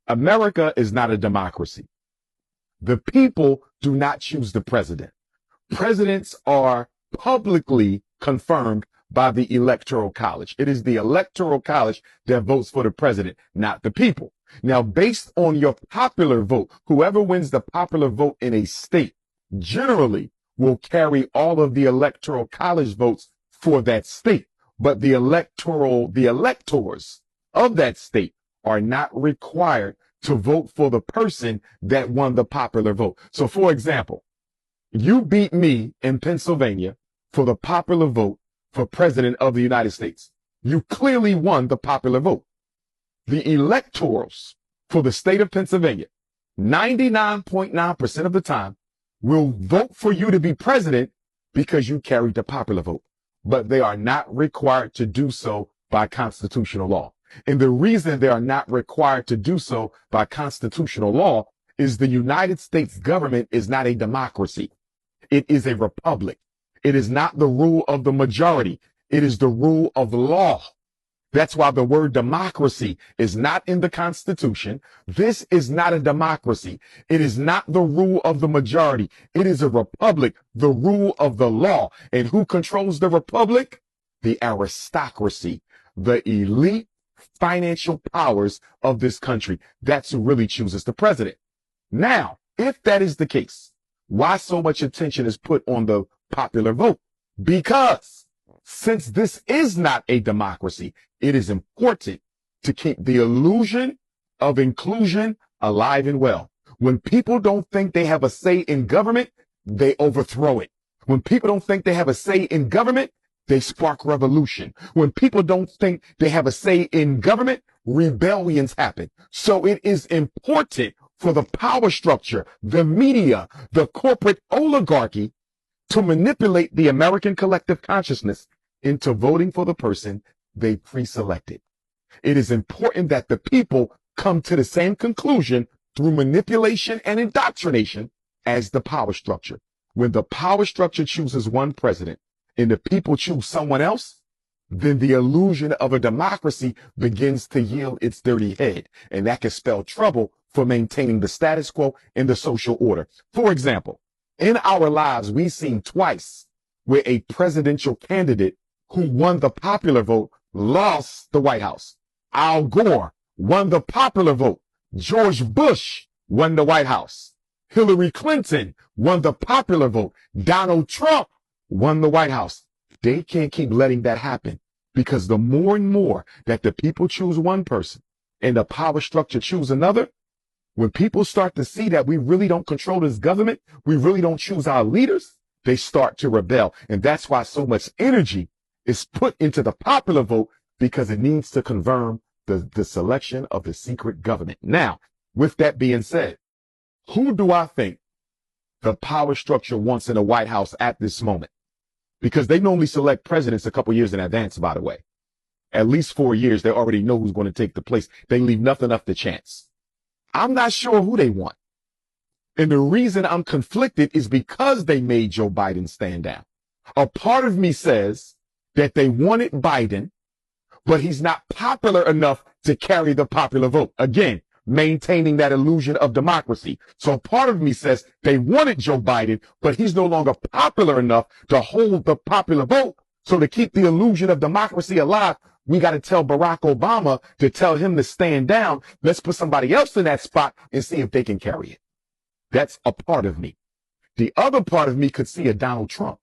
America is not a democracy. The people do not choose the president. Presidents are publicly confirmed by the Electoral College. It is the Electoral College that votes for the president, not the people. Now, based on your popular vote, whoever wins the popular vote in a state generally will carry all of the Electoral College votes for that state. But the electors of that state are not required to vote for the person that won the popular vote. So, for example, you beat me in Pennsylvania for the popular vote for president of the United States. You clearly won the popular vote. The electors for the state of Pennsylvania, 99.9% of the time, will vote for you to be president because you carried the popular vote. But they are not required to do so by constitutional law. And the reason they are not required to do so by constitutional law is the United States government is not a democracy. It is a republic. It is not the rule of the majority. It is the rule of law. That's why the word democracy is not in the Constitution. This is not a democracy. It is not the rule of the majority. It is a republic, the rule of the law. And who controls the republic? The aristocracy, the elite financial powers of this country. That's who really chooses the president. Now, if that is the case, why so much attention is put on the popular vote? Because since this is not a democracy, it is important to keep the illusion of inclusion alive and well. When people don't think they have a say in government, they overthrow it. When people don't think they have a say in government, they spark revolution. When people don't think they have a say in government, rebellions happen. So it is important for the power structure, the media, the corporate oligarchy to manipulate the American collective consciousness into voting for the person they pre-selected. It is important that the people come to the same conclusion through manipulation and indoctrination as the power structure. When the power structure chooses one president and the people choose someone else, then the illusion of a democracy begins to yield its dirty head. And that can spell trouble for maintaining the status quo and the social order. For example, in our lives, we've seen twice where a presidential candidate who won the popular vote lost the White House. Al Gore won the popular vote. George Bush won the White House. Hillary Clinton won the popular vote. Donald Trump won the White House. They can't keep letting that happen, because the more and more that the people choose one person and the power structure choose another, when people start to see that we really don't control this government, we really don't choose our leaders, they start to rebel. And that's why so much energy is put into the popular vote, because it needs to confirm the selection of the secret government. Now, with that being said, who do I think the power structure wants in the White House at this moment? Because they normally select presidents a couple years in advance, by the way. At least 4 years, they already know who's going to take the place. They leave nothing up to chance. I'm not sure who they want. And the reason I'm conflicted is because they made Joe Biden stand down. A part of me says that they wanted Biden, but he's not popular enough to carry the popular vote. Again, maintaining that illusion of democracy. So part of me says they wanted Joe Biden, but he's no longer popular enough to hold the popular vote. So to keep the illusion of democracy alive, we got to tell Barack Obama to tell him to stand down. Let's put somebody else in that spot and see if they can carry it. That's a part of me. The other part of me could see a Donald Trump.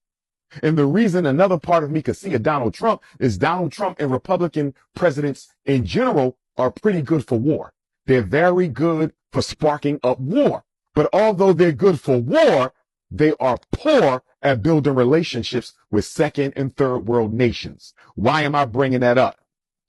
And the reason another part of me could see a Donald Trump is Donald Trump and Republican presidents in general are pretty good for war. They're very good for sparking up war. But although they're good for war, they are poor at building relationships with second and third world nations. Why am I bringing that up?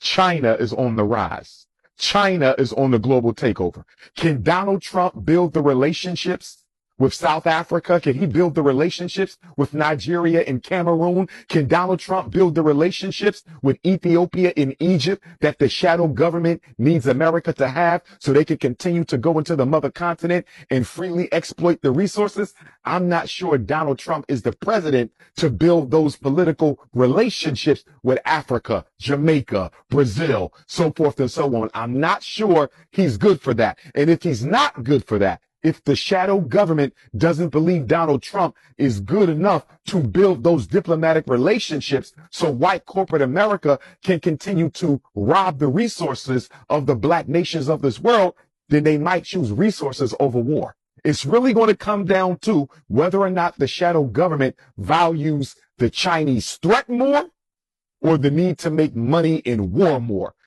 China is on the rise. China is on the global takeover. Can Donald Trump build the relationships with South Africa? Can he build the relationships with Nigeria and Cameroon? Can Donald Trump build the relationships with Ethiopia and Egypt that the shadow government needs America to have so they can continue to go into the mother continent and freely exploit the resources? I'm not sure Donald Trump is the president to build those political relationships with Africa, Jamaica, Brazil, so forth and so on. I'm not sure he's good for that. And if he's not good for that, if the shadow government doesn't believe Donald Trump is good enough to build those diplomatic relationships so white corporate America can continue to rob the resources of the black nations of this world, then they might choose resources over war. It's really going to come down to whether or not the shadow government values the Chinese threat more or the need to make money in war more.